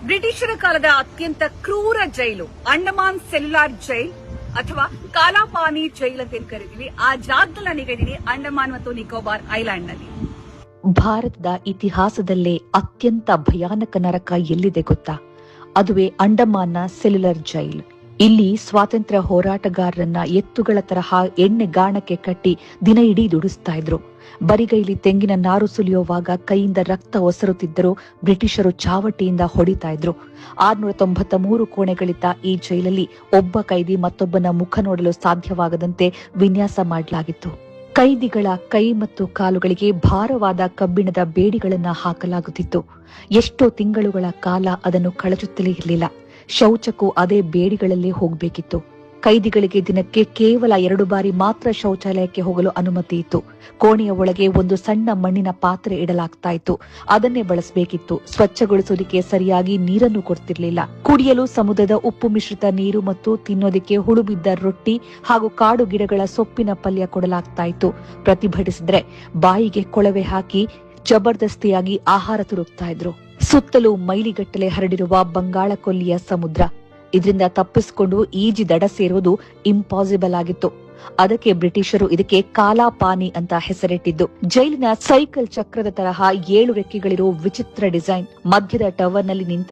ಬ್ರಿಟಿಷರ ಕಾಲದ ಅತ್ಯಂತ ಕ್ರೂರ ಜೈಲು ಅಂಡಮಾನ್ ಸೆಲ್ಯುಲಾರ್ ಜೈಲ್ ಅಥವಾ ಕಾಲಾಪಾನಿ ಜೈಲ್ ಅಂತ ಏನ್ ಕರಿತೀವಿ. ಆ ಜಾಗದಲ್ಲಿ ನಾನೀಗಿದ್ದೀನಿ ಅಂಡಮಾನ್ ಮತ್ತು ನಿಕೋಬಾರ್ ಐಲ್ಯಾಂಡ್ ನಲ್ಲಿ. ಭಾರತದ ಇತಿಹಾಸದಲ್ಲೇ ಅತ್ಯಂತ ಭಯಾನಕ ನರಕ ಎಲ್ಲಿದೆ ಗೊತ್ತಾ? ಅದುವೇ ಅಂಡಮಾನ್ನ ಸೆಲ್ಯುಲರ್ ಜೈಲ್. ಇಲ್ಲಿ ಸ್ವಾತಂತ್ರ್ಯ ಹೋರಾಟಗಾರರನ್ನ ಎತ್ತುಗಳ ತರಹ ಎಣ್ಣೆಗಾಣಕ್ಕೆ ಕಟ್ಟಿ ದಿನ ಇಡೀ ದುಡಿಸ್ತಾ ಇದ್ರು. ಬರಿಗೈಲಿ ತೆಂಗಿನ ನಾರು ಸುಲಿಯುವಾಗ ಕೈಯಿಂದ ರಕ್ತ ಒಸರುತ್ತಿದ್ದರೂ ಬ್ರಿಟಿಷರು ಚಾವಟಿಯಿಂದ ಹೊಡಿತಾ ಇದ್ರು. 693 ಕೋಣೆಗಳಿದ್ದ ಈ ಜೈಲಲ್ಲಿ ಒಬ್ಬ ಕೈದಿ ಮತ್ತೊಬ್ಬನ ಮುಖ ನೋಡಲು ಸಾಧ್ಯವಾಗದಂತೆ ವಿನ್ಯಾಸ ಮಾಡಲಾಗಿತ್ತು. ಕೈದಿಗಳ ಕೈ ಮತ್ತು ಕಾಲುಗಳಿಗೆ ಭಾರವಾದ ಕಬ್ಬಿಣದ ಬೇಡಿಗಳನ್ನ ಹಾಕಲಾಗುತ್ತಿತ್ತು. ಎಷ್ಟೋ ತಿಂಗಳುಗಳ ಕಾಲ ಅದನ್ನು ಕಳಚುತ್ತಲೇ ಇರಲಿಲ್ಲ. ಶೌಚಕ್ಕೂ ಅದೇ ಬೇಡಿಗಳಲ್ಲೇ ಹೋಗಬೇಕಿತ್ತು. ಕೈದಿಗಳಿಗೆ ದಿನಕ್ಕೆ ಕೇವಲ 2 ಬಾರಿ ಮಾತ್ರ ಶೌಚಾಲಯಕ್ಕೆ ಹೋಗಲು ಅನುಮತಿ ಇತ್ತು. ಕೋಣೆಯ ಒಳಗೆ ಒಂದು ಸಣ್ಣ ಮಣ್ಣಿನ ಪಾತ್ರೆ ಇಡಲಾಗ್ತಾ ಇತ್ತು. ಅದನ್ನೇ ಬಳಸಬೇಕಿತ್ತು. ಸ್ವಚ್ಛಗೊಳಿಸೋದಕ್ಕೆ ಸರಿಯಾಗಿ ನೀರನ್ನು ಕೊಡ್ತಿರ್ಲಿಲ್ಲ. ಕುಡಿಯಲು ಸಮುದ್ರದ ಉಪ್ಪು ಮಿಶ್ರಿತ ನೀರು ಮತ್ತು ತಿನ್ನೋದಕ್ಕೆ ಹುಳು ಬಿದ್ದ ರೊಟ್ಟಿ ಹಾಗೂ ಕಾಡು ಗಿಡಗಳ ಸೊಪ್ಪಿನ ಪಲ್ಯ ಕೊಡಲಾಗ್ತಾ ಇತ್ತು. ಪ್ರತಿಭಟಿಸಿದ್ರೆ ಬಾಯಿಗೆ ಕೊಳವೆ ಹಾಕಿ ಜಬರ್ದಸ್ತಿಯಾಗಿ ಆಹಾರ ತುರುಕ್ತಾ ಇದ್ರು. ಸುತ್ತಲೂ ಮೈಲಿಗಟ್ಟಲೆ ಹರಡಿರುವ ಬಂಗಾಳ ಕೊಲ್ಲಿಯ ಸಮುದ್ರ. ಇದರಿಂದ ತಪ್ಪಿಸಿಕೊಂಡು ಈಜಿ ದಡ ಸೇರೋದು ಇಂಪಾಸಿಬಲ್ ಆಗಿತ್ತು. ಅದಕ್ಕೆ ಬ್ರಿಟಿಷರು ಇದಕ್ಕೆ ಕಾಲಾಪಾನಿ ಅಂತ ಹೆಸರಿಟ್ಟಿದ್ದು. ಜೈಲಿನ ಸೈಕಲ್ ಚಕ್ರದ ತರಹ 7 ರೆಕ್ಕೆಗಳಿರೋ ವಿಚಿತ್ರ ಡಿಸೈನ್, ಮಧ್ಯದ ಟವರ್ನಲ್ಲಿ ನಿಂತ